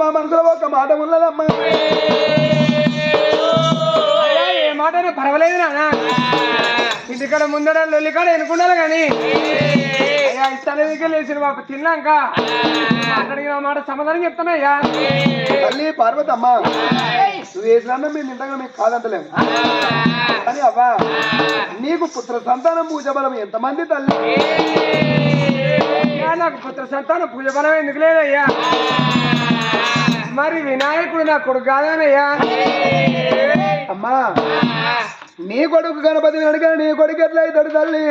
మా మనసులో ఒక మాట ఉన్నదమ్మా. ఏ మాట పర్వాలేదు నాన్న, ఇంటికాడ ముందర లొల్లికాడ ఎన్నుకున్నాను కానీ అయ్యా ఇష్టానికి లేచిన బాబు తిన్నాక అడిగిన మాట సమాధానం చెప్తానయ్యా. తల్లి పార్వతమ్మ, నువ్వు వేసిన మేము నిండగా మీకు కాదంటలేము కానీ అవ్వా నీకు పుత్ర సంతానం పూజ బలం ఎంతమంది తల్లి? నాకు పుత్ర సంతానం పూజ బలం ఎందుకు లేదయ్యా? మరి వినాయకుడు నా కొడుకు కాదానయ్యా? అమ్మా నీ కొడుకు గణపతి వెనుక నీ కొడుకు ఎట్లయితాడు తల్లి?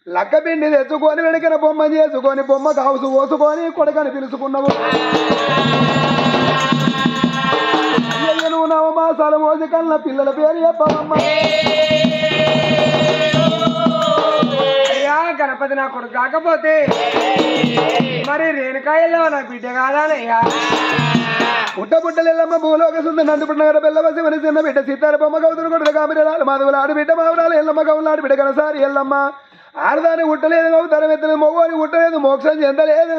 లక్క పిండి తెచ్చుకొని వెనుకన బొమ్మ చేసుకొని బొమ్మ కావుసు పోసుకొని కొడుకని పిలుచుకున్నావు. నువ్వు నవమాసాలు మోసి కన్న పిల్లల పేరు చెప్పవమ్మా. అయ్యా గణపతి నా కొడుకు కాకపోతే మరి రేణుకాయల్లో నా బిడ్డ కాదానయ్యా? పుట్టబుట్టలెల్లమ్మ భూలోక సుంద నందుపుట్టిన బెల్లవసి మన చిన్న బిడ్డ సీతార బొమ్మ కవుతులు కొడుకు కామిరాలు మాధవులు ఆడబిడ్డ మావరాలు ఎల్లమ్మ కవులు ఆడబిడ్డ కనసారి ఎల్లమ్మ ఆడదాన్ని ఉట్టలేదు నవ్వుతరం ఎత్తలేదు మొగోని ఉట్టలేదు మోక్షం చెందలేదు.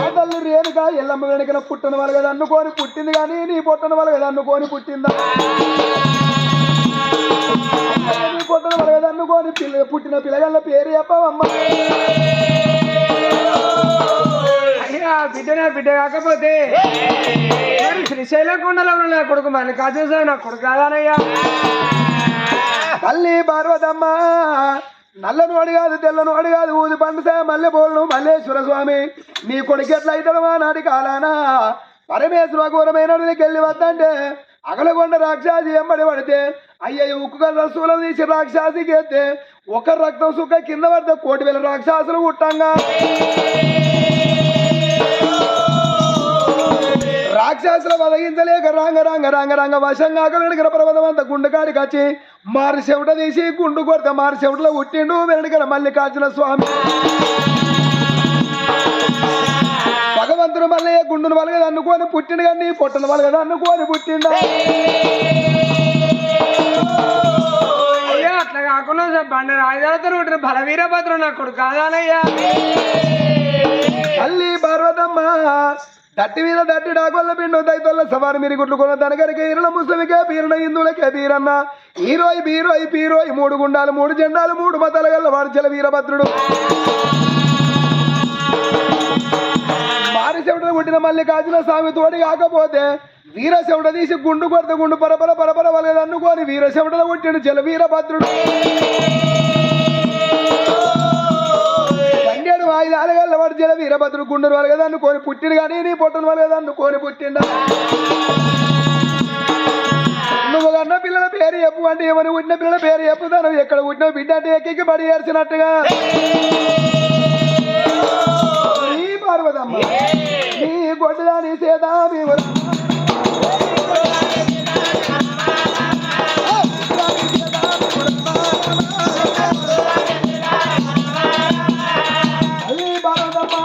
ఆ తల్లి రేణుక ఎల్లమ్మ వెనుకన పుట్టిన వాళ్ళు కదా అనుకోని పుట్టింది కానీ నీ పుట్టిన వాళ్ళు కదా అనుకోని పుట్టిందా? నీ పుట్టిన వాళ్ళు కదా అనుకోని పుట్టిన పిల్లగల్ల పేరు చెప్పవమ్మ. అయ్యా బిడ్డ కాకపోతే మరి శ్రీశైలం కొండలో నా కొడుకు మల్లికార్జున నా కొడుకు కాదానయ్యా? తల్లి పార్వతమ్మ నల్లను అడిగాదు తెల్లను అడిగాదు ఊది పండుసే మల్లె పోలను మల్లేశ్వర స్వామి నీ కొడుకు ఎట్లా అవుతాడు నాటి కాలానా? పరమేశ్వర ఘోరమైనకి వెళ్ళి వద్దంటే అగలగొండ రాక్షసి ఎంబడి పడితే అయ్యయ్య ఉక్కు రసూలం తీసి రాక్షసికి ఎత్తే ఒక రక్తం సుక్క కింద పడితే 1,000 రాక్షసులు ఉట్టంగా రాక్షసులు వదగించలేక రంగ రంగ రంగ రంగ వశంగాక వెనుకల పర్వతం అంతా గుండెకాడికి వచ్చి మారి చెవిట తీసి గుండు కొడితే మారి చెవిటలో ఉట్టిండు వెనుకల మల్లికార్జున స్వామి. భగవంతుడు మళ్ళీ గుండును వలగదు అనుకోని పుట్టిండు కానీ పొట్టను వలగదు అనుకోని పుట్టిండు. అయ్యా అట్లా కాకుండా బండి రాజాలతో ఉంటున్న బలవీరభద్రం నా కొడుకు కాదానయ్యా? తల్లి పార్వతమ్మ దట్టి మీద దట్టి డాకొల్ల పిండు దైతొల్ల సవారి మీరు గుడ్లుకున్న దనగరికి ఈరల ముసలికే పీరన హిందువులకే పీరన్న ఈరోయి బీరోయి పీరోయి 3 గుండాలు 3 జెండాలు 3 మతాల గల్ల వార్చల వీరభద్రుడు. మారి చెవిటను పుట్టిన మల్లికార్జున స్వామి తోడి కాకపోతే వీర చెవిట తీసి గుండు కొడితే గుండు పరపర పరపర వలగదు అనుకోని వీర చెవిటలో పుట్టిండు జల వీరభద్రుడు. 12 వాయిదాలు గల్ల వాడు జల వీరభద్రుడు గుండెను వలగదు అనుకోని పుట్టిండు కానీ నీ పొట్టను వలగదు అనుకోని పుట్టిండ. నువ్వు కన్న పిల్లల పేరు చెప్పు అంటే ఏమని పుట్టిన పిల్లల పేరు చెప్పుతాను. ఎక్కడ పుట్టిన బిడ్డ అంటే ఎక్కి బడి ఏడ్చినట్టుగా నీ పార్వతమ్మ నీ గొడ్డదాని సేదా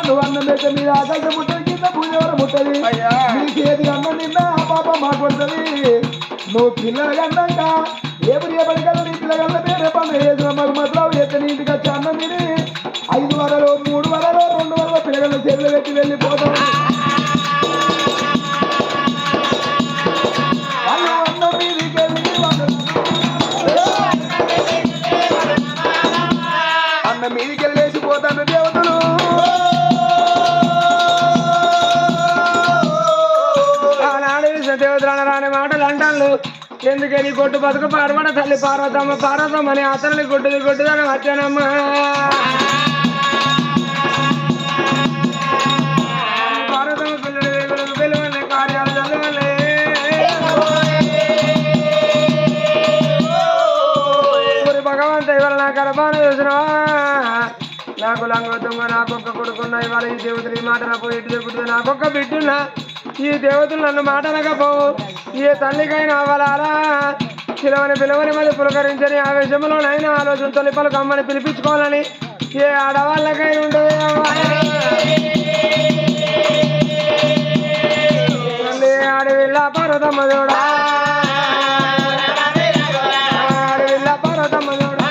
నువ్వు అన్నం పెట్ట మీద ఆకాశం ముట్టది కింద పూజవర ముట్టది నీకేది అన్నం నిన్న ఆ పాప మాకొడుతుంది. నువ్వు పిల్లల కన్నాక రేపటి కల్లా నీ పిల్లగల్ల పేరు పనులు చేసిన మాకు మాత్రం ఎత్త నీ ఇంటికి వచ్చి అన్నం తిని 5 వరలు 3 వరలు 2 వరలు పిల్లగల్ల చేతులు పెట్టి వెళ్ళిపోతాం. అన్నం మీదికి అన్నం మీదికి వెళ్ళి లేచిపోతాను దేవతలు. దేవతలు రాని మాటలు అంటాను. ఎందుకని కొట్టు బతుకు పాడబడ తల్లి పార్వతమ్మ అని అతని కొట్టుదని వచ్చానమ్మా. పార్వతమ్మ పిల్లలు పిలువలే కార్యాలు చదవలే. భగవంత ఇవాళ నా గర్భాన్ని చూసినా నాకు లంగొద్దుంగ నాకొక్క కొడుకున్నా ఇవాళ ఈ దేవతలు ఈ మాట నాకు ఎటు చెప్పుతుంది నాకొక్క బిడ్డున్నా ఈ దేవతలు నన్ను మాటనకపోవు. ఏ తల్లికైనా అవ్వాలా పిలవని మళ్ళీ పులకరించని ఆవేశంలోనైనా ఆలోచన తొలిపలు కమ్మని పిలిపించుకోవాలని ఏ ఆడవాళ్ళకైనా ఉండదు. మళ్ళీ ఆడవిల్ల పార్వతమ్మ చూడా ఆడవిల్ల పార్వతమ్మ చూడా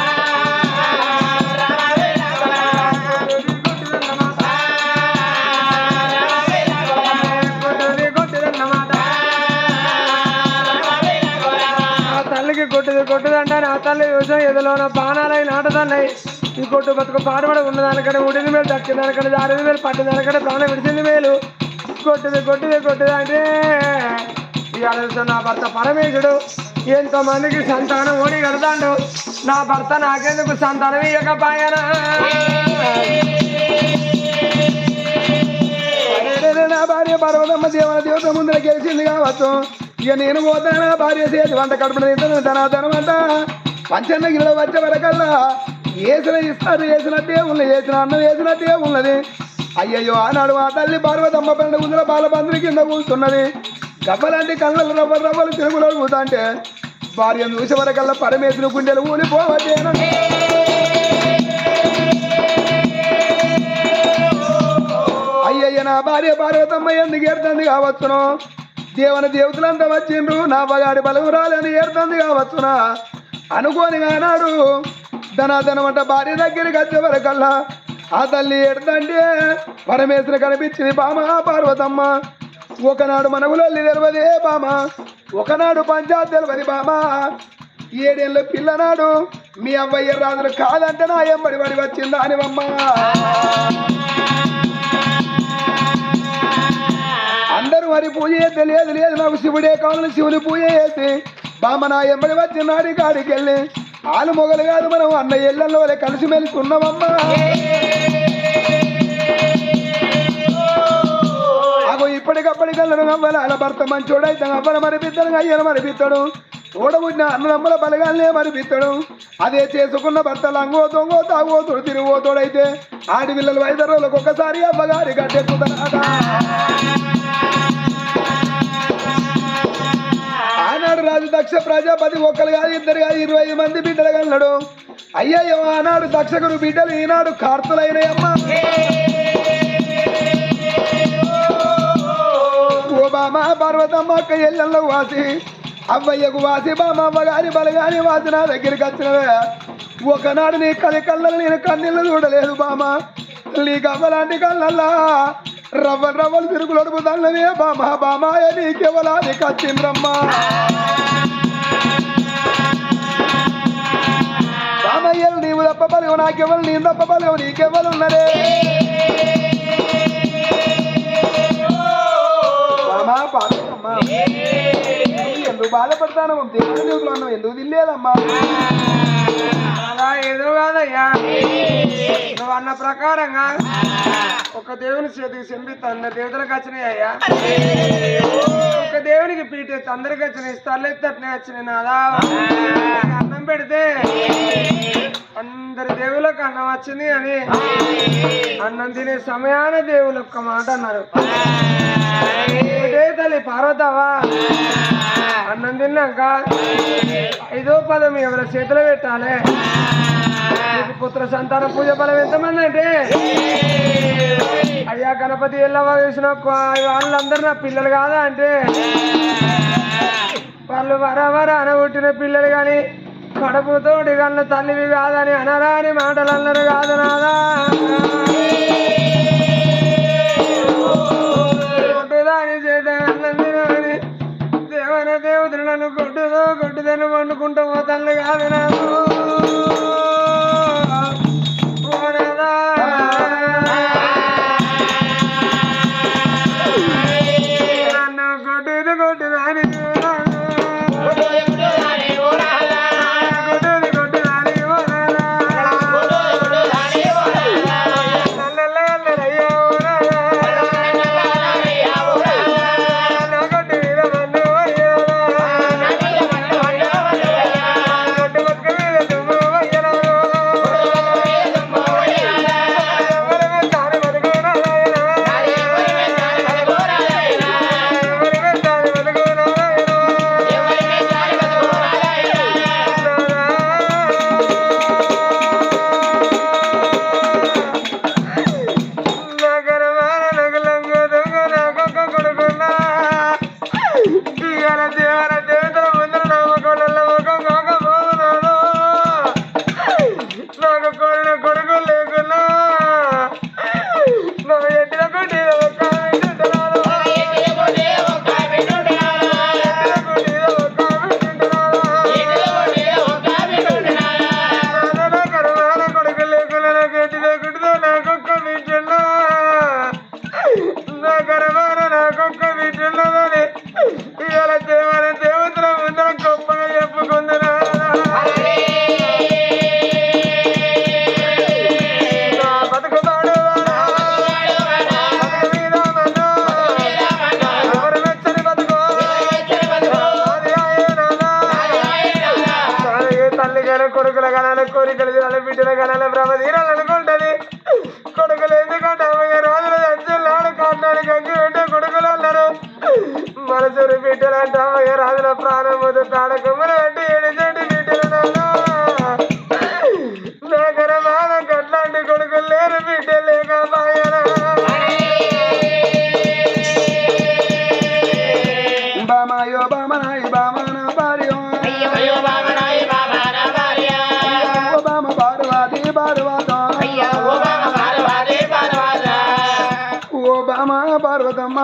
కొట్టుది అంటే నా తల్లి చూసాం ఎదులోన బాణాలై నాటుతున్నాయి ఈ కొట్టు బతుకు పాడుబడి ఉన్నదానికంటే ఉడిని మేలు దక్కిందానికంటే దారిది మేలు పట్టిందానికంటే ప్రాణం విడిచింది మేలు కొట్టుది అంటే ఇవాళ నా భర్త పరమేశుడు ఎంతో మందికి సంతానం ఓడి కడతాడు నా భర్త నాకెందుకు సంతానం ఇవ్వకపోయానా నా భార్య పర్వతమ్మ దేవత ముందర గెలిచింది కావచ్చు ఇక నేను పోతానా భార్య చేతి వంట కడుపున తింటాను ధనాధనం అంట పంచన్న గిన్నె వచ్చే వరకల్లా వేసిన ఇస్తారు వేసినట్టే ఉన్నది వేసిన అన్నం వేసినట్టే ఉన్నది అయ్యయ్యో ఆనాడు ఆ తల్లి పార్వతమ్మ పండుగ ముందర బాలబంధుని కింద కూర్చున్నది గబ్బలాంటి కళ్ళలు రవ్వలు తిరుగులు అడుగుతా అంటే భార్యను చూసే వరకల్లా పరమేశ్వరు గుండెలు ఊలిపోవచ్చేనా అయ్యయ్య నా భార్య పార్వతమ్మ ఎందుకు ఏడుతుంది కావచ్చును దేవతలంతా వచ్చిండ్రు నా బగాడి బలం రాలని ఏడుతుంది కావచ్చునా అనుకోని అన్నాడు ధనాధనం అంట భార్య దగ్గరికి వచ్చే వరకల్లా ఆ తల్లి ఏడుతంటే పరమేశ్వరు కనిపించింది బామ పార్వతమ్మ ఒకనాడు మనగులల్లి తెలవదే బామ ఒకనాడు పంచాయత్ తెలవది బామ 7 ఏళ్ళ పిల్లనాడు మీ అవ్వయ్య రాజులు కాదంటే నా ఎంబడి పడి వచ్చిందా అని అమ్మ అందరూ మరి పూజ చేస్తే లేదు నాకు శివుడే కావాలని శివుని పూజ చేసి బామ్మ నా ఎంబడి వచ్చి నాడి కాడికి వెళ్ళి ఆలు మొగలు కాదు మనం అన్న ఇళ్ళల్లో వాళ్ళే కలిసిమెలిసి ఉన్నామమ్మా అగో ఇప్పటికప్పటికల్లను అవ్వాలి అలా భర్త మంచోడైతే అవ్వలు మరిపిస్తాడు అయ్యను మరిపిస్తాడు ఓడబుట్టిన అన్నదమ్ముల బలగాలనే మరిపిస్తాడు అదే చేసుకున్న భర్త లంగో దొంగో తాగోతుడు తిరిగిపోతాడైతే ఆడపిల్లలు 5 రోజులకు ఒక్కసారి అవ్వగారి గడ్డెక్కుతాడు ఆనాడు రాజు దక్ష ప్రజాపతి ఒక్కరు కాదు 2 కాదు 25 మంది బిడ్డలు కన్నాడు అయ్యయ్యో ఆనాడు దక్షకుడు బిడ్డలు ఈనాడు కార్తులైనయమ్మా ఓ బామ పార్వతమ్మ అక్క ఎల్లల్లో వాసి అవ్వయ్యకు వాసి బామ అవ్వగాని బలగాని వాసి నా దగ్గరికి వచ్చినవే ఒకనాడు నీ కళ్ళల్లో నేను కన్నీళ్ళు చూడలేదు బామ నీకు అవ్వలాంటి కళ్ళల్లా రవ్వలు తిరుగులు అడుగుతాన్నవే బామాయ నీకెవలాది కచ్చింద్రమ్మ బామయ్యలు నీవు తప్ప పలువు నాకెవరు నీ తప్ప పలువు నీకెవరు ఉన్నరే బామా పార్వతమ్మ ఎందుకు బాధపడతాను దేవుడు అన్నావు ఎందుకు తిల్లేదమ్మా అలా ఏదో కాదయ్యా నువ్వు అన్న ప్రకారంగా ఒక దేవుని చేతికి చెంపిస్తా అన్న దేవతలకు వచ్చినాయి అయ్యా ఒక దేవునికి పీఠెత్తి అందరికి వచ్చినాయి తల్లెత్తనే వచ్చినాయి నాదా అన్నం పెడితే అందరి దేవులకు అన్నం వచ్చింది అని అన్నం తినే సమయాన దేవులు ఒక్క మాట అన్నారు తల్లి పార్వతవా అన్నం తిన్నాక 5వ పదం ఎవరి చేతిలో పెట్టాలి పుత్ర సంతాన పూజ బలం ఎంతమంది అంటే అయ్యా గణపతి ఎల్లవ వేసిన వాళ్ళందరూ నా పిల్లలు కాదా అంటే వాళ్ళు వర అనగొట్టిన పిల్లలు కానీ కడుపుతోటి కన్న తల్లివి కాదని అనరాని మాటలు అన్నారు కాదు నాదా కొట్టుదాని చేత అన్నం తినని దేవతలు నన్ను కొట్టుదని వండుకుంటూ పోతాను కాదు నాకు కొడుకుల కనాలి కోరికలు తినాలి బిడ్డల కనాలి భ్రమ తీరాలనుకుంటది కొడుకులు ఎందుకంటే అమ్మయ్య రోజులు చచ్చిన్నాడు కాటానికి అగ్గి పెట్టే కొడుకులు అన్నారు మనసురు బిడ్డలు అంటే అమ్మయ్య రాజుల ప్రాణం పోతే తాడకమ్మలు అంటే ఏడుచండి బిడ్డలు నాకర మాదం అట్లాంటి కొడుకులు లేరు బిడ్డలు లేక బాయనా బామాయో బామనాయి బామన భార్యో బామ పార్వతి పార్వతం ఓ బామ పార్వతమ్మ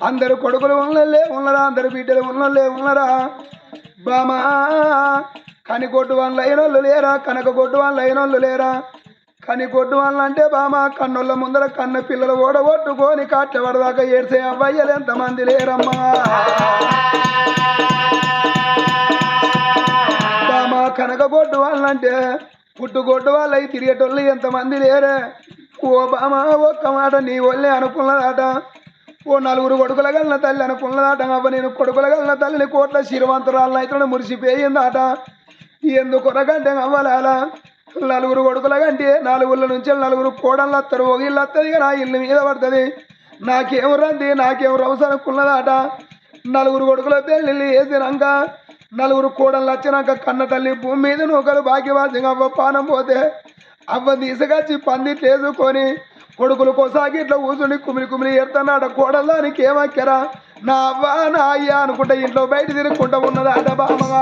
అందరు కొడుకులు ఉన్నలే ఉన్నరా అందరు బిడ్డలు ఉన్నలే ఉన్నరా బామ కని కొట్టు వాళ్ళు అయినోళ్ళు లేరా కనక కొట్టు వాళ్ళు అయినోళ్ళు లేరా కని కొట్టు వాళ్ళు అంటే బామ కన్నుల ముందర కన్న పిల్లలు ఓడగొట్టుకొని కాట్లవడదాకా ఏడ్చే అబ్బాయిలు ఎంతమంది లేరమ్మా బామ కనక కొట్టు వాళ్ళంటే పుట్టుకొట్టు వాళ్ళు తిరిగేటోళ్ళు ఎంతమంది లేరే ఓ బామ ఒక్క మాట నీ ఒళ్ళే అనుకున్నదాట ఓ నలుగురు కొడుకుల గల్ల తల్లి అనుకున్నదాట అవ్వ నేను కొడుకుల గల్ల తల్లిని కోట్ల శిరవంతురాలను అయితే మురిసిపోయిందాట ఎందుకొరకంటే అవ్వాలా నలుగురు కొడుకుల కంటే నాలుగుళ్ళ నుంచి నలుగురు కోడళ్ళు వస్తారు ఒక ఇల్లు వస్తుంది నా ఇల్లు మీద పడుతుంది నాకేం రంది నాకేం రవస అనుకున్నదాట నలుగురు కొడుకుల పెళ్ళిళ్ళు వేసినాక నలుగురు కోడళ్ళు వచ్చినాక కన్న తల్లి భూమి మీద నూకలు భాగ్యవాసింగా అవ్వ పానం పోతే అవ్వ తీసుకొచ్చి పందిట్లు వేసుకొని కొడుకులు కొసాగి ఇట్లా కూర్చుని కుమిలి ఎడుతున్నాడ కోడలు దానికి ఏమక్కరా నా అవ్వ నా అయ్యా అనుకుంటా ఇంట్లో బయట తిరుగుకుంటా ఉన్నదాట బామగా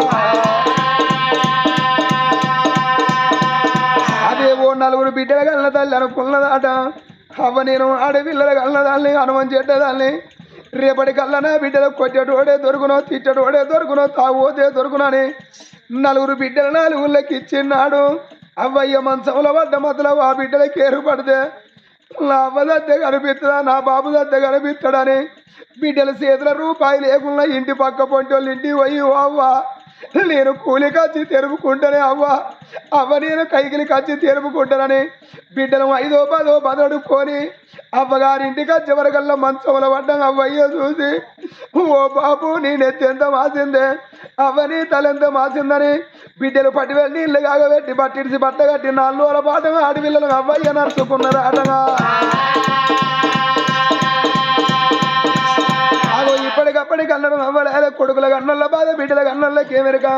అదే ఓ నలుగురు బిడ్డల కన్న తల్లి అనుకున్నదాట అవ్వ నేను ఆడపిల్లల కన్న దాన్ని హనుమని చెడ్డదాన్ని రేపటి కల్లా నా బిడ్డలు కొట్టేటోడే దొరుకునో తిట్టేటోడే దొరుకునో తాగోతే దొరుకునని నలుగురు బిడ్డలు నాలుగుళ్ళకి ఇచ్చిన్నాడు అవ్వయ్య మంచంలో పడ్డ మతలో ఆ బిడ్డలకి ఏరు పడితే నా అవ్వ దద్ద కనిపిస్తుందా నా బాబు దద్ద కనిపిస్తాడని బిడ్డల చేతుల రూపాయి లేకుండా ఇంటి పక్క పొంటోళ్ళు ఇంటికి పోయి అవ్వ నేను కూలి కచ్చి తెరుపుకుంటానే అవ్వ నేను కైకిలి కచ్చి తెరుపుకుంటానని బిడ్డలు 5ో 10ో బదడుకొని అవ్వగారింటికి వచ్చే వరకల్లా మంచంలో పడ్డం అవ్వయ్యో చూసి ఓ బాబు నీ నెత్తెంత మాసిందే అవ్వని తలెంత మాసిందని బిడ్డలు పట్టివెళ్ళి నీళ్ళు కాగబెట్టి పట్టిడిసి బట్ట కట్టి 4 రోజుల పాటు ఆడపిల్లలు అవ్వయ్య నడుచుకున్నారు ఆటగా ఇప్పటికప్పటికి అన్నడం అవ్వలేదు కొడుకుల గన్నల్ల బాధ బిడ్డల గన్నల్లకి ఏమెరక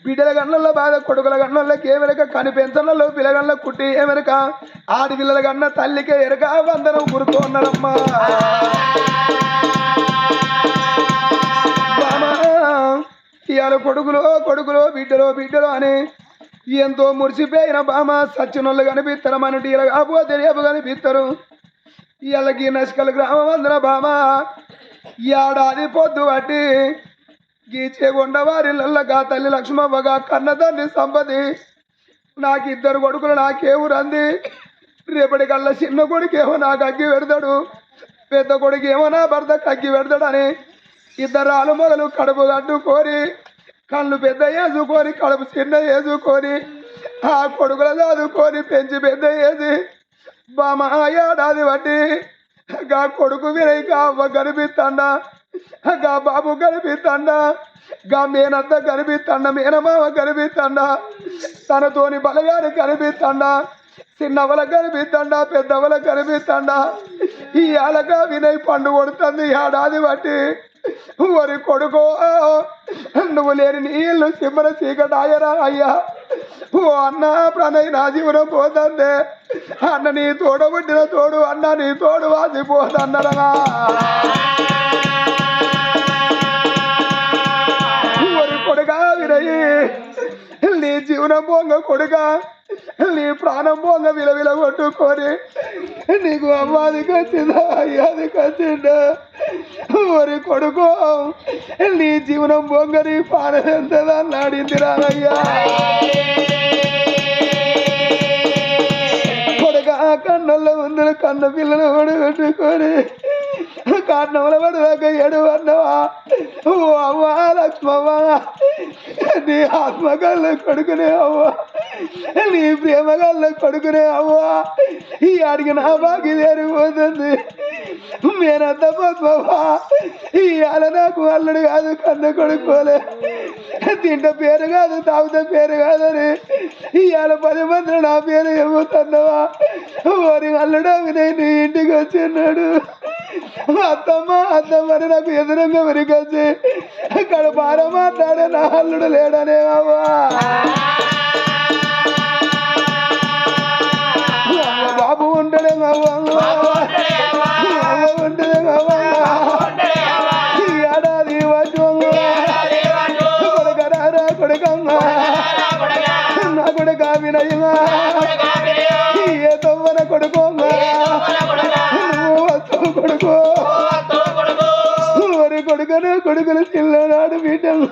బిడ్డల గన్నల్ల బాధ కొడుకుల గన్నల్లకి ఏమెరక కని పెంచనలో పిల్లగల్ల కుట్టి ఏమెరక ఆడపిల్లల గన్న తల్లికే ఎరక వందనం గురుతూ ఉన్నారమ్మా ఇవాళ కొడుకులో బిడ్డలో అని ఎంతో మురిసిపోయిన బామ సచ్చినోళ్ళు కనిపిస్తారు మన టీల కాకపోతే రేపు కనిపిస్తారు ఇవాళకి నష్కల గ్రామం అందర బామ ఏడాది పొద్దు బట్టి గీచే కొండవారిల్లగా తల్లి లక్ష్మవ్వగా కన్న తండ్రి సంపది నాకు 2 కొడుకులు నాకేమో రంది రేపటి కల్లా చిన్న కొడుకేమో నాకు అగ్గి పెడతాడు పెద్ద కొడుకేమో నా భర్తకు అగ్గి పెడతాడని 2 ఆలుమొగలు కడుపు కట్టుకొని కళ్ళు పెద్ద వేసుకొని కడుపు చిన్న వేసుకొని ఆ కొడుకులు చదువుకొని పెంచి పెద్ద వేసి బామ ఏడాది బట్టి గా కొడుకు వినయక అవ్వ కనిపిస్తాడా గా బాబు కనిపిస్తాడా గా మేనత్త కనిపిస్తాడా మేనమామ కనిపిస్తాడా తనతోని బలగాని కనిపిస్తాడా చిన్నవల కనిపిస్తాడా పెద్దవల కనిపిస్తాడా ఈ అలగా వినయ్ పండు కొడుతుంది ఏడాది బట్టి వరి కొడుకో నువ్వు లేని నీళ్ళు సిమ్మర చీకటాయరా అయ్యా ఓ అన్న ప్రణయ్ నా జీవనం పోతుందే అన్న నీ తోడబుట్టిన తోడు అన్న నీ తోడు వాసిపోతన్నరగా వరి కొడుగా వినయి నీ జీవనం పోంగ కొడుగా నీ ప్రాణం పోంగ విలవిల కొట్టుకొని నీకు అమ్మాదికి వచ్చిందా అయ్యాదికి వచ్చిందా వరి కొడుకో నీ జీవనం పోంగ నీ ప్రాణం ఎంతదా నాడింది రాయ్యా కొడుగా కన్నుల్లో ముందు కన్న పిల్లలు పడుకొని కారణంలో పడదాకా ఏడు అన్నవా ఓ అవ్వ లక్ష్మవ్వ నీ ఆత్మకల్లో కొడుకునే అవ్వ నీ ప్రేమ గల్ల కొడుకునే అవ్వా ఈ ఆడికి నా బాకి జరిగిపోతుంది మేనంత బాబా ఇవాళ నాకు అల్లుడు కాదు కన్న కొడుకోలే తింట పేరు కాదు తాగుత పేరు కాదని ఇవాళ 10 మంది నా పేరు ఏమవుతున్నావా వారి అల్లుడు నేను ఇంటికి వచ్చిన్నాడు అత్తమ్మని నాకు ఎదురుగా విరికొచ్చి అక్కడ బార మాట్లాడే నా అల్లుడు లేడనే అవ్వా బాబు ఉంటాడే అవ్వ ఉంటదే అవ్వ ఈ ఏడాది కొడుకరారా కొడుకమ్మ నా కొడుక వినయ్యమా ఏ తవ్వన కొడుకోమ్మ నువ్వు వస్తు కొడుకో మరి కొడుకులు చిన్ననాడు బిడ్డలు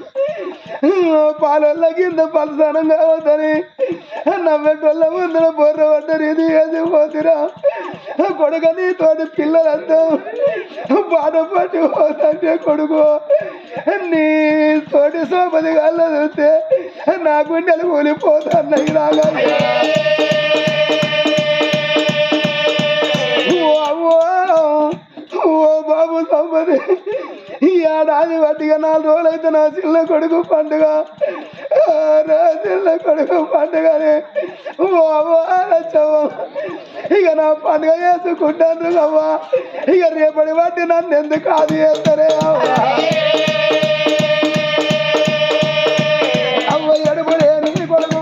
పాలల్ల కింద పలసానం కావద్దని నవ్వెటోళ్ళ ముందర బొర్ర పడ్డరు ఇది ఏది పోతురా కొడుకని తోటి పిల్లలంతా పాట పట్టి పోతుంటే కొడుకు నీ తోటి సోపది కళ్ళ చూస్తే నా గుండెలు కూలిపోతున్నాయి రాగా ఓ బాబు సంపది ఈ ఏడాది వట్టిగా 4 రోజులైతే నా చిన్న కొడుకు పండుగ నా చిన్న కొడుకు పండుగని ఇక నా పండుగ చేసుకుంటాను అవ్వా ఇక రేపటి బట్టి నన్ను ఎందుకు అది చేస్తారే అవ్వ ఎడుపులేని కొడుకు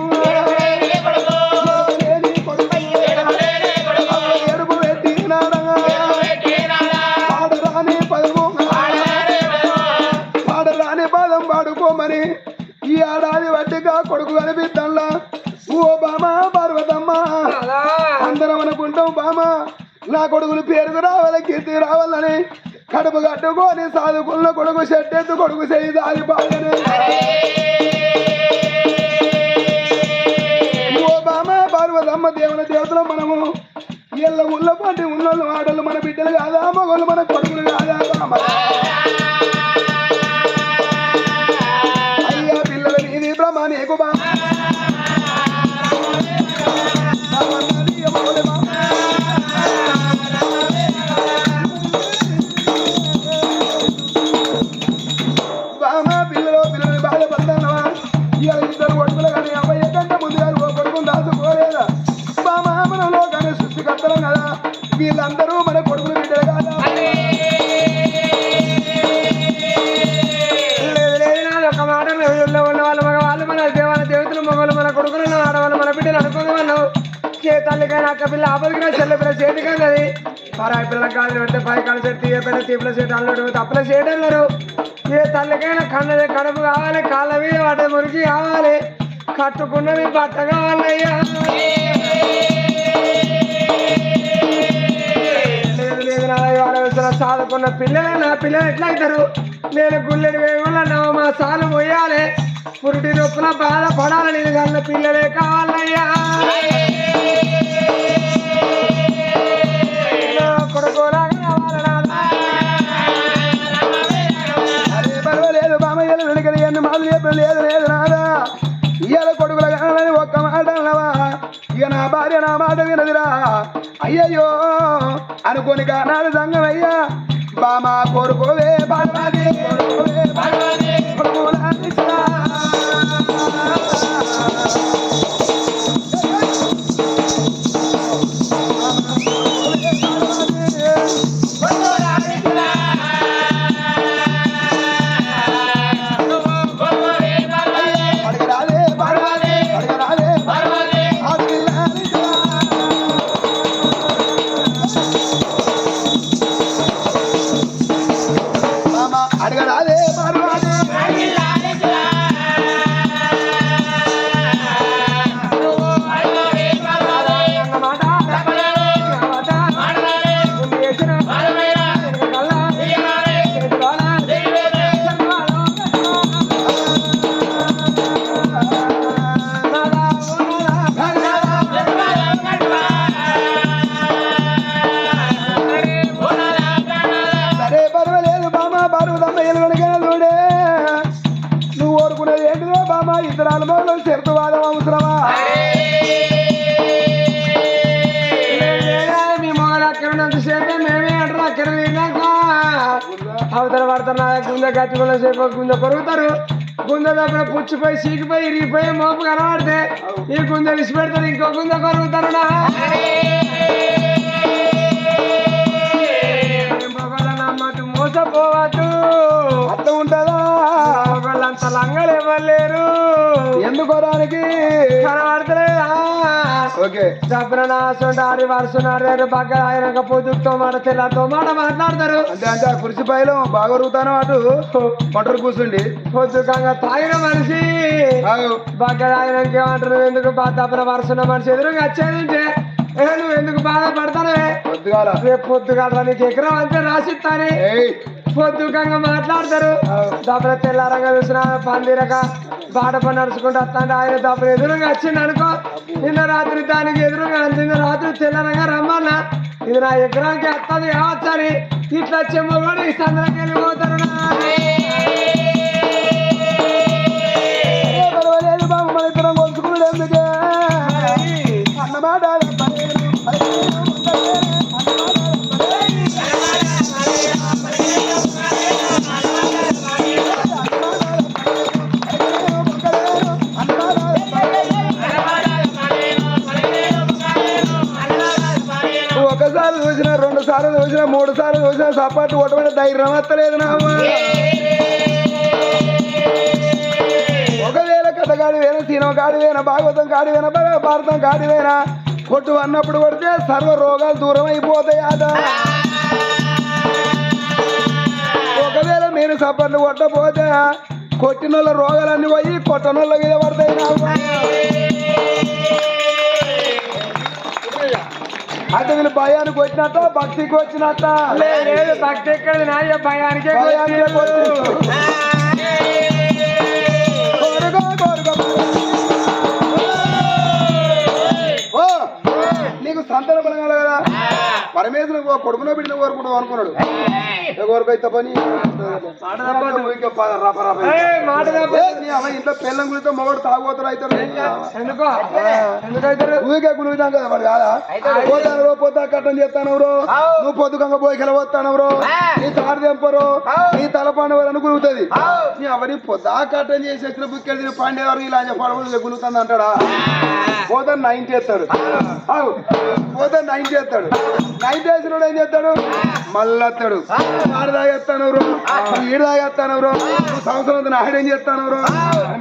ఎడుపు పెట్టి పాడరాని పదం పాడుకోమని ఈ ఏడాది వడ్డీగా కొడుకు కనిపిద్దాంలా ఓ బామా పార్వతమ్మ అందరం అనుకుంటాం బామా నా కొడుకులు పేరుకు రావాలి కీర్తి రావాలని కడుపు కట్టుకొని సాదుకున్న కొడుకు చెట్టెత్తు కొడుకు చేయి దారి పాడని ఓ బామా పార్వతమ్మ దేవుని దేవతలు మనము ఇళ్ళ ఉళ్ళ పాటి ఉన్నోళ్ళు ఆడలు మన బిడ్డలు కాదా మగోళ్ళు మన కొడుకులు కాదా అయ్యా పిల్లలు నీది బ్రహ్మ నీకు బామా పిల్లలు బాధపడతానవా ఇవాళ 2 కొడుకులు కానీ అబ్బాయి కంటే ముందుగా కొడుకుని దాచుకోలేదా బామామనంలో కానీ సృష్టికర్తలం కదా వీళ్ళందరూ మన కొడుకులు బిడ్డలు కాదా ఒక మాట ఉన్న వాళ్ళు మగవాళ్ళు మన దేవతలు మగవాళ్ళు మన కొడుకులు ఆడవాళ్ళు మన బిడ్డలు అనుకోమన్నావు తల్లికైనా అక్క పిల్ల ఆపదికినా చెల్ల పిల్ల చేతిగా అది పరాయి పిల్లల కాళ్ళు పెడితే 5 కాళ్ళు చెట్టు ఏ పిల్ల తీపుల చెట్టు అల్లుడు తప్పుల చేయడం ఏ తల్లికైనా కడుపు కావాలి కాళ్ళ మీద వాటి మురికి కావాలి కట్టుకున్నది బట్ట కావాలయ్యా లేదు లేదు సాదుకున్న పిల్లలే నా పిల్లలు ఎట్లా అవుతారు నేను గుళ్ళెని వేయకుండా మా సాలు పోయాలి పురుటి నొప్పుల బాధ పడాలి నేను కన్న పిల్లలే కావాలయ్యా కొడుకోలాగా అదే పర్వాలేదు బామయ్యలు వెనుకలు ఎన్ని మాటలు చెప్పిన లేదు నాదా ఇవాళ కొడుకుల కావాలని ఒక్క మాట అన్నవా ఇక నా భార్య నా మాట వినదిరా అయ్యయ్యో అనుకోని కానాడు సంగమయ్యా బామా కోరుకోవే పార్వతి అడగరాదే పార్వతి నువ్వు కోరుకునేది ఏంటిదో బామా ఇతరాల మొదలు చెరుతువాదం అవసరమా గుంజ కట్టుకున్న సేపు గుంజ కొరుగుతారు. గుంజ తప్పుడు పుచ్చిపోయి సీకిపోయి ఇరిగిపోయి మోపు కనబడితే ఈ గుంజ విసి పెడతారు, ఇంకో గుంజ కొరుగుతారు. నమ్మద్దు, మోసపోవద్దు. అర్థం ఉంటుందా? ఒకళ్ళంత లంగలు ఇవ్వలేరు. ఎందుకోరానికి కనబడతలేదా? ఓకే జబ్రనాసుంటారు వరుసున్నారు బాగా ఆయన పొద్దుతో మాట తెల్లతో మాట మాట్లాడతారు. అంటే అంటే ఆ కుర్చీ పైలో బాగా రుగుతాను అటు మొట్టరు కూర్చుండి పొద్దుకంగా తాగిన మనిషి బాగా ఆయనకి ఏమంటారు, ఎందుకు దబ్బర వరుసున్న మనిషి ఎదురుగా వచ్చేదంటే నువ్వు ఎందుకు బాధపడతానే? పొద్దుగాల రేపు పొద్దుగాల నీకు ఎకరం అంతే రాసిస్తానే పొద్దుకంగా మాట్లాడతారు. దబ్బర తెల్లారంగా చూసిన పందిరక బాట పని నడుచుకుంటూ వస్తాంటే ఆయన దబ్బర ఎదురుగా వచ్చింది అనుకో, నిన్న రాత్రి దానికి ఎదురుగా నిన్న రాత్రి తెల్లారంగా రమ్మన్నా ఇది నా ఎకరానికి వస్తుంది కావచ్చని ఇట్లా చెమ్మ కూడా ఈ సందరికి వెళ్ళిపోతారు. పర్వాలేదు బాబు, మన ఇద్దరం కొలుచుకున్నాడు ఎందుకే అన్నమాట. ఒకసారి చూసినా, 2 సార్లు చూసినా, 3 సార్లు చూసినా సపాటు కొట్టబడి ధైర్యం వస్తలేదు నా అమ్మ. ఒకవేళ కథ కాడివేనా, సినిమా కాడివేనా, భాగవతం కాడివేనా, భారతం కాడివేనా కొట్టు అన్నప్పుడు కొడితే సర్వ రోగాలు దూరం అయిపోతాయి అట. ఒకవేళ నేను సపర్లు కొట్టపోతే కొట్టినోళ్ళ రోగాలన్నీ పోయి కొట్టనోళ్ళ మీద పడతాయి నా అమ్మ. అంటే వీళ్ళు భయానికి వచ్చినట్ట భక్తికి వచ్చినట్ట లేదు, భక్తి ఎక్కడ నాయ భయానికే నీకు సంతాన బలం కదా పరమేశ్వరు కొడుకునో బిడ్డను కోరుకుంటావు అనుకున్నాడు. కోరుకైతే పని ఇంట్లో పెళ్ళం గురితో మొగడు తాగుతారు అవుతారు. ఊరికే గులుగుతాం కదా వాడు కాదా? పోతాను పోతా కట్టం చేస్తాను నువ్వు పొద్దుకంగా పోయికల పోతాను నీ తాడు తెంపరు నీ తలపాండవారు అని గురుగుతుంది. అవన్నీ పొద్దా కట్టం చేసి వచ్చిన బుక్కెళ్ళి పాండేవారు ఇలా పడవలు గులుగుతుంది అంటాడా? పోతా 90 చేస్తాడు, పోతే 90 చేస్తాడు. 90 చేసినోడు ఏం చేస్తాడు? మళ్ళీ వస్తాడు, ఆడు తాగేస్తాను ఈడు తాగేస్తాను సంవత్సరం ఆడేం చేస్తాను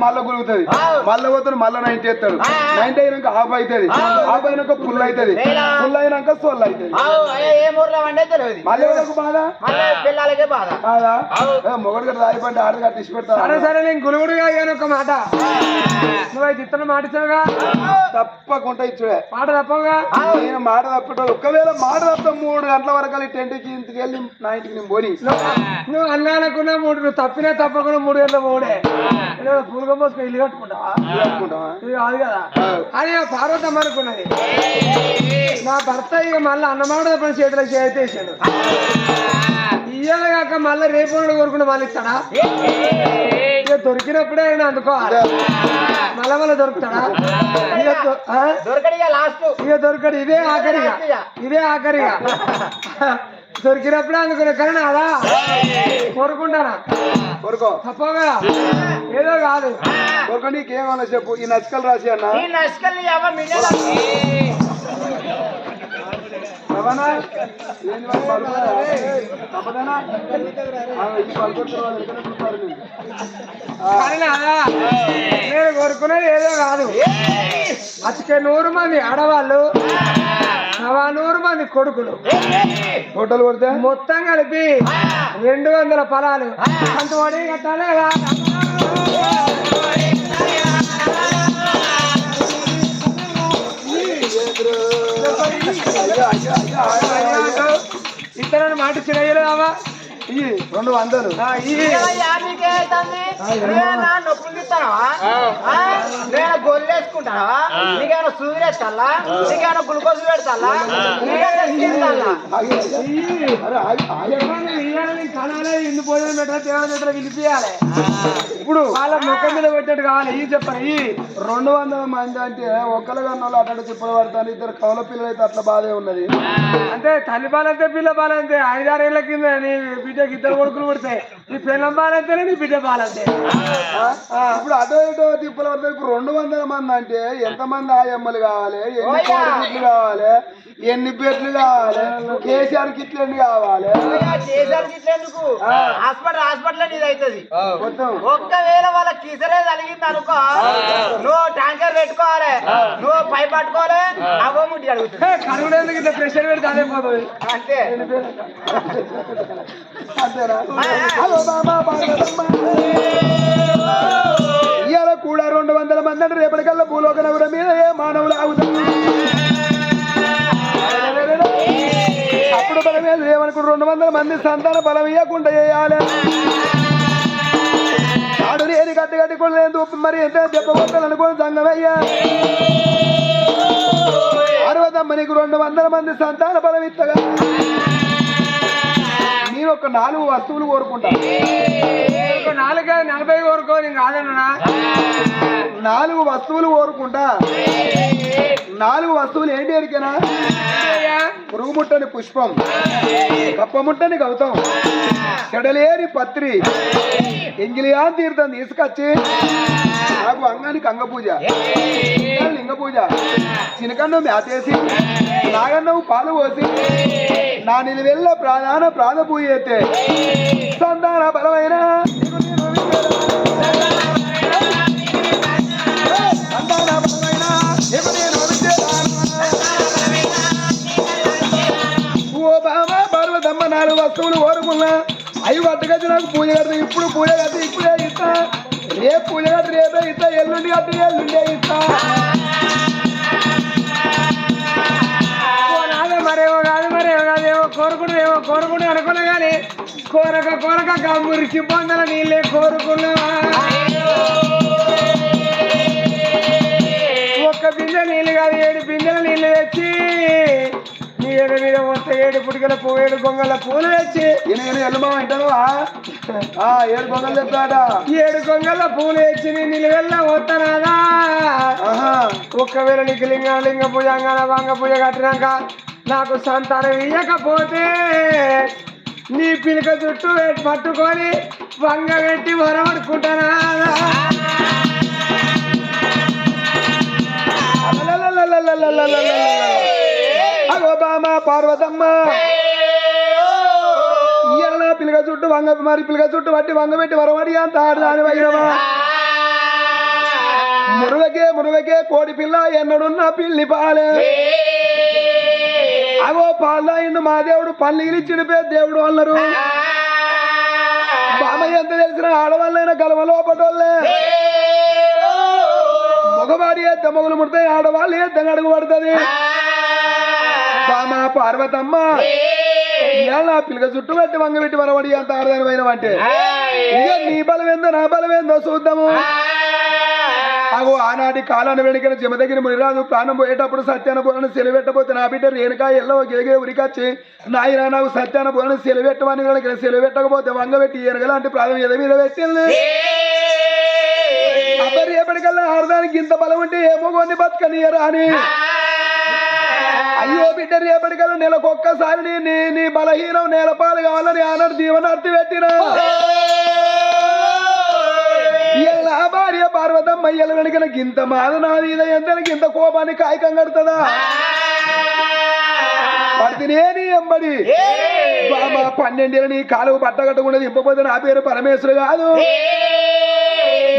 మళ్ళీ గురుగుతుంది. మళ్ళీ పోతాడు, మళ్ళీ 90 చేస్తాడు. 90 అయినాక ఆఫ్ అవుతుంది, ఆఫ్ అయినాక ఫుల్ అవుతుంది, ఫుల్ అయినాక సొల్ అవుతుంది. మళ్ళీ బాధ మొగడు గట్ట తాగిపంటే ఆడ గట్ట ఇచ్చి పెడతా. సరే సరే నేను గురుగుడుగా అయ్యాను ఒక మాట, నువ్వు ఇతను మాట ఇచ్చావుగా తప్పకుండా ఇచ్చుడే మాట తప్పవుగా. నేను మాట తప్పటోడు. ఒకవేళ మాట తప్ప 3 గంటల వరకు 10కి ఇంటికి వెళ్ళి నా ఇంటికి నేను పోని. నువ్వు అన్నానుకున్నా 3 నువ్వు తప్పినా తప్పకుండా 3 గంటల పోడే పూలుగా మోసుకొని ఇల్లు కట్టుకుంటావా? ఇది కాదు కదా అని పార్వతమ్మ అనుకున్నది. నా భర్త ఇక మళ్ళీ అన్నమాట పని చేతులకు చేసేసాడు. ఇయ్యాలి కాక మళ్ళీ రేపు కోరుకుంటే మళ్ళీ ఇస్తాడా? ఇక దొరికినప్పుడే ఆయన అందుకోవాలి, మళ్ళా మళ్ళీ దొరుకుతాడా? ఇక దొరకడు, ఇదే ఆఖరిగా, ఇదే ఆఖరిగా దొరికినప్పుడే అందుకునే. కానీ అదా కోరుకుంటానా? కోరుకో తప్పగా ఏదో కాదు. కోరుకో నీకేమన్నా చెప్పు. ఈ నచ్చకలు రాసి అన్న నేను కోరుకునేది ఏదో కాదు. అతికే 100 మంది ఆడవాళ్ళు, 100 మంది కొడుకులు, టోటల్ కొడితే మొత్తం కలిపి 200 పొలాలు అంత వడి కట్టాలి. ఇతరులను మాట చిరయ్యలేదావా? 200 నొప్పులు తీస్తావా? నేను గొల్లేసుకుంటావా? నీకేమైనా సూదిరేస్తాలా? నీకేమైనా గ్లూకోజ్ పెడతాలా? కనాలే ఇందు భోజనం పెట్టాలి దేవతలు పిలిపియాలి ఇప్పుడు వాళ్ళ ముఖం మీద పెట్టినట్టు కావాలి ఈ చెప్పరు ఈ 200 మంది అంటే ఒక్కరు కన్నా అటు తిప్పలు పడతాను ఇద్దరు కౌల పిల్లలు అయితే అట్లా బాధే ఉన్నది అంటే తల్లి బాలంతే పిల్ల బాలంతే 5-6 ఏళ్ల కింద నీ బిడ్డకి 2 కొడుకులు పుడతాయి నీ పిల్లం బాలంతేనే నీ బిడ్డ బాలంతే ఇప్పుడు అటో ఇటో తిప్పలు పడతాయి ఇప్పుడు 200 మంది అంటే ఎంతమంది ఆయమ్మలు కావాలి ఎన్ని కోడిగుడ్లు కావాలి ఎన్ని బెడ్లు కావాలి కేసీఆర్ కిట్లు ఎన్ని కావాలి చేసేందుకు హాస్పిటల్ నీది అవుతుంది మొత్తం ఒక్కవేళ వాళ్ళ కిసరే కలిగింది అనుకో నువ్వు ట్యాంకర్ పెట్టుకోవాలి నువ్వు పై పట్టుకోవాలి అవో ముట్టి అడుగుతుంది కడుగుడేందుకు ఇంత ప్రెషర్ పెడితే అదే పోతుంది అంతే అంతేనా హలో బాబా బాబమ్మ ఇవాళ కూడా 200 మంది అంటే రేపటికల్లా భూలోక నగరం మీద ఏ మానవులు ఆగుతారు అప్పుడు బలం ఏమనుకుంటు 200 మంది సంతాన బలం ఇవ్వకుండా చేయాలి ఆడు లేని గట్టి గట్టి కొడలేదు మరి ఎంత దెబ్బ కొట్టాలనుకోని సంగమయ్యా 60 నీకు 200 మంది సంతాన బలం ఇస్తగా నేను ఒక 4 వస్తువులు కోరుకుంటా 40 కోరుకోని కాదన్నా 4 వస్తువులు కోరుకుంటా 4 వస్తువులు ఏంటి ఎరికేనా పురుగు ముట్టని పుష్పం కప్ప ముట్టని గౌతం చెడలేని పత్రి ఎంగిలియా తీర్థం తీసుకొచ్చి నాకు అంగానికి అంగ పూజ లింగ పూజ చినకన్నం మేతేసి నాగన్నం పాలు పోసి నా నిలువెల్ల ప్రాణ పూజ అయితే సంతాన బలమైన ఓ బాబా పర్వతమ్మ 4 వస్తువులు కోరుకున్నా అవి పట్టుకొచ్చి నాకు పూజ కడితే ఇప్పుడు పూజ కడితే ఇప్పుడే ఇస్తా రేపు పూజ కడితే రేపే ఇస్తా ఎల్లుండి కడితే ఎల్లుండే ఇస్తా మరేమో కాదు ఏమో కోరుకుంటే అనుకున్నా కానీ కోరక గమ్మురికి పొందల నీళ్ళే కోరుకున్నా ఒక్క బిందె నీళ్ళు కాదు 7 బిందెల నీళ్ళు తెచ్చి నీ ఏడు మీద వస్తే 7 పుడికల 7 గొంగల పూలు తెచ్చి ఎల్లుమా అంటాను 7 గొంగలు తెస్తాడ 7 గొంగల పూలు తెచ్చి నీ నిలువెల్ల వస్తానాదా ఒక్కవేళ నీకు లింగ పూజ వంగ పూజ కట్టినాక నాకు సంతానం ఇయ్యకపోతే నీ పిలక చుట్టూ పట్టుకొని వంగ పెట్టి వరమడుకుంటానా అగో బామా పార్వతమ్మ ఇయ్యాల పిల్లక చుట్టూ పిల్లక చుట్టూ పట్టి వంగ పెట్టి వరమడి అంత ఆడదాని వైరమా మురుగకే కోడి పిల్ల ఎన్నడున్న పిల్లి పాలే అగో పాలయిండు మా దేవుడు పల్లీలు ఇచ్చిన పేరు దేవుడు అన్నారు బామయ్య ఎంత తెలిసిన ఆడవాళ్ళైనా గలవ లోపటోళ్ళే మగవాడి ఎత్త మొగలు ముడతాయి ఆడవాళ్ళు ఎత్త అడుగు పడుతుంది బామ పార్వతమ్మ ఇవాళ పిల్లక చుట్టూ పెట్టి వంగ పెట్టి వరవడి అంత ఆడదాని పోయినవంటే ఇక నీ బలమేందో నా బలమేందో చూద్దాము అగో ఆనాటి కాలాన్ని వెనుకన జమ దగ్గర మునిరాజు ప్రాణం పోయేటప్పుడు సత్యాన పోలను సెలవెట్టబోతే నా బిడ్డ రేణుకా ఎల్లో గిరగే ఉరికొచ్చి నాయన నాకు సత్యాన పోలను సెలవెట్టమని వెనక సెలవెట్టకపోతే వంగబెట్టి ఎరగలాంటి ప్రాణం ఎద మీద పెట్టింది అబ్బరి ఎప్పటికల్లా ఆడదానికి ఇంత బలం ఉంటే ఏమో కొన్ని బతకనియరా అని అయ్యో బిడ్డ రేపటికల్లా నెలకొక్కసారి నీ బలహీనం నేలపాలు కావాలని ఆనాడు దీవనార్తి పెట్టిన ఇలా భార్య పార్వతమ్మ ఇయ్యల వెనుకన గింత మాద నాది ఎంతనికి ఇంత కోపాన్ని కాయకం కడుతుందా పడితేనేని ఎంబడి బాబా 12 ఏళ్ళ నీ కాలువ పట్ట కట్టకుండా ఇంపపోతే నా పేరు పరమేశ్వరు కాదు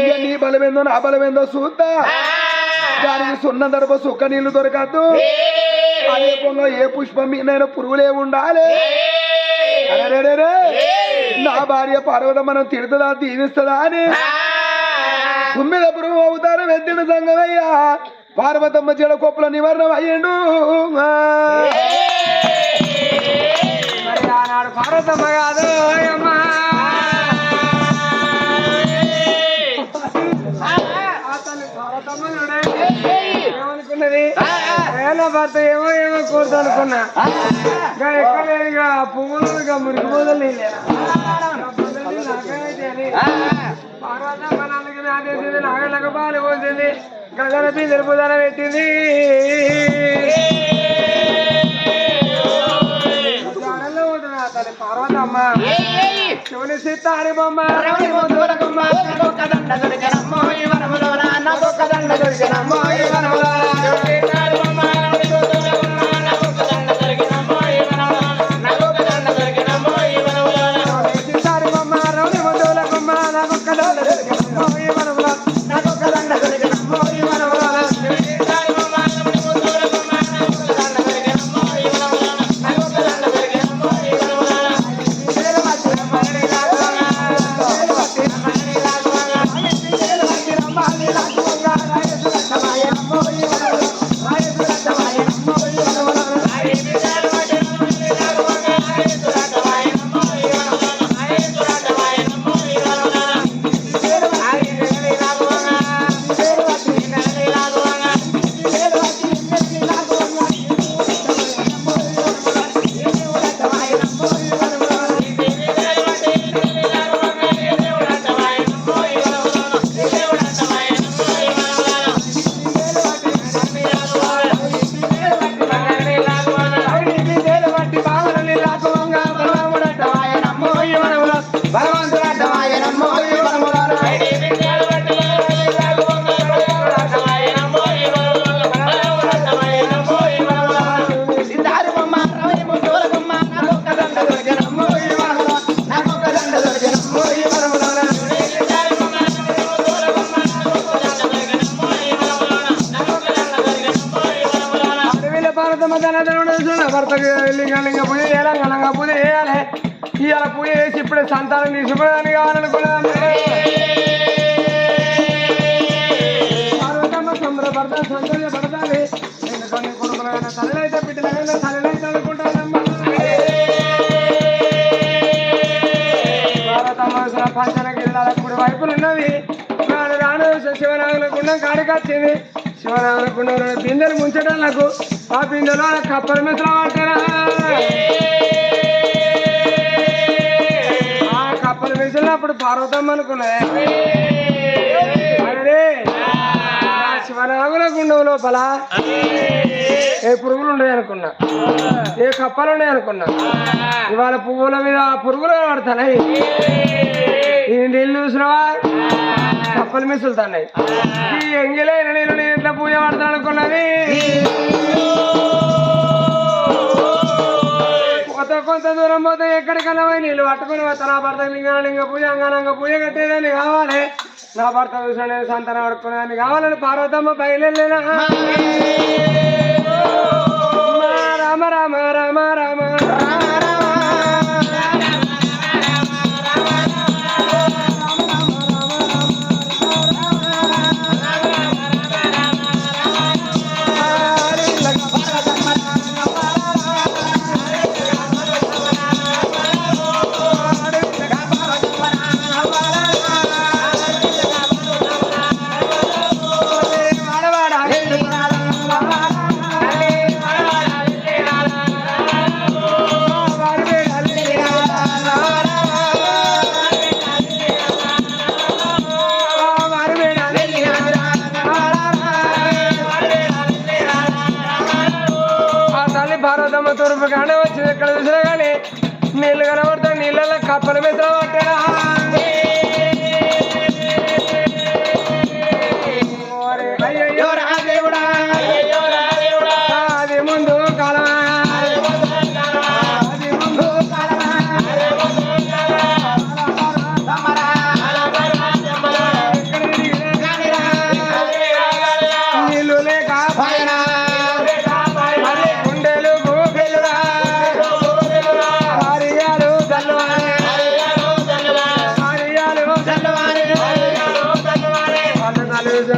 ఇక నీ బలమేందో నా బలమేందో చూద్దా దానికి సున్న దడప సుక్క నీళ్లు దొరకద్దు అదే పొంగ ఏ పుష్పం మీద పురుగులే ఉండాలి నా భార్య పార్వతమ్మను తిడుతుందా దీవిస్తుందా అని 9 పురుగు అవుతారు వెద్దిన సంగమయ్యా పార్వతమ్మ చెడ కొప్పుల నివారణ అయ్యిండు మరి ఆనాడు పార్వతమ్మ కాదు అమ్మా ఏమనుకున్నది నా భర్త ఏమో ఏమో కూర్చో అనుకున్నా ఇంకా ఎక్కడ లేదు ఇక పువ్వులు ఇక మురికి బోదలు పార్వతమ్మ నాన్నకి నాటేసింది నాగళ్ళకు పాలు పోసింది గగన పిందెలు పుదన పెట్టింది తల్లి పార్వతమ్మ శివుని సిత్తారి బొమ్మ భర్తకి లింగ పూజ చేయాలి ఘనంగా పూజ చేయాలి ఇవాళ పూజ చేసి ఇప్పుడే సంతానం తీసుకోవడానికి కావాలనుకున్నాను పార్వతమ్మ సంబరపడతాను సంతోషపడతాను ఎందుకని కొడుకులైనా తల్లినైతే బిడ్డలైనా తల్లినైతే అనుకుంటానమ్మా పార్వతమ్మ పంచనకి వెళ్ళాలి కుడి వైపులు ఉన్నవి రాను రాను శివనాగుల గుండం కాడికి వచ్చింది శివనాగుల గుండంలో బిందెలు ముంచడం నాకు ఆ బిందెలో కప్పల మిశ్రమం అంటారా ఆ కప్పల మిశ్రప్పుడు పార్వతమ్మ అనుకున్నాయి అరే శివనాగుల గుండం లోపల ఏ పురుగులు ఉన్నాయి అనుకున్నా ఏ కప్పలు ఉన్నాయి అనుకున్నా ఇవాళ పువ్వుల మీద పురుగులు పడుతున్నాయి ఈ నీళ్ళు చూసినవా కప్పలు మిసులుతున్నాయి ఈ ఎంగిలైన నేను ఇట్లా పూజ పడతాను అనుకున్నది కొంత దూరం పోతే ఎక్కడికన్నా పోయి నీళ్ళు పట్టుకుని పోతా నా భర్త లింగ పూజ అంగానంగ పూజ కట్టేదాన్ని కావాలి నా భర్త చూసిన సంతానం పడుకునేదాన్ని కావాలని పార్వతమ్మ బయలుదేరినా రామ రామ రామ రామ భారతమ్మ తూర్పు కానే వచ్చింది ఎక్కడ చూసినా కానీ నీళ్ళు కనబడతాయి నీళ్ళలో కప్పల మీద పట్టారా అయ్యో రాదేవుడా అది ముందు కాలమా అది ముందు నీళ్ళు లేక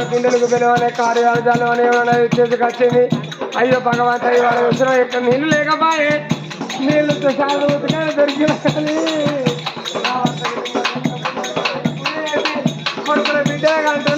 గుండెలకు పిలవాలి కార్యాలయాలు అని ఏమైనా చేసుకొచ్చింది అయ్యో భగవంత ఇవాళ వచ్చిన ఇక్కడ నీళ్ళు లేకపోయే నీళ్ళతో చాలా ఉతకాలి దొరికిన కొడుకుల బిడ్డ కంటే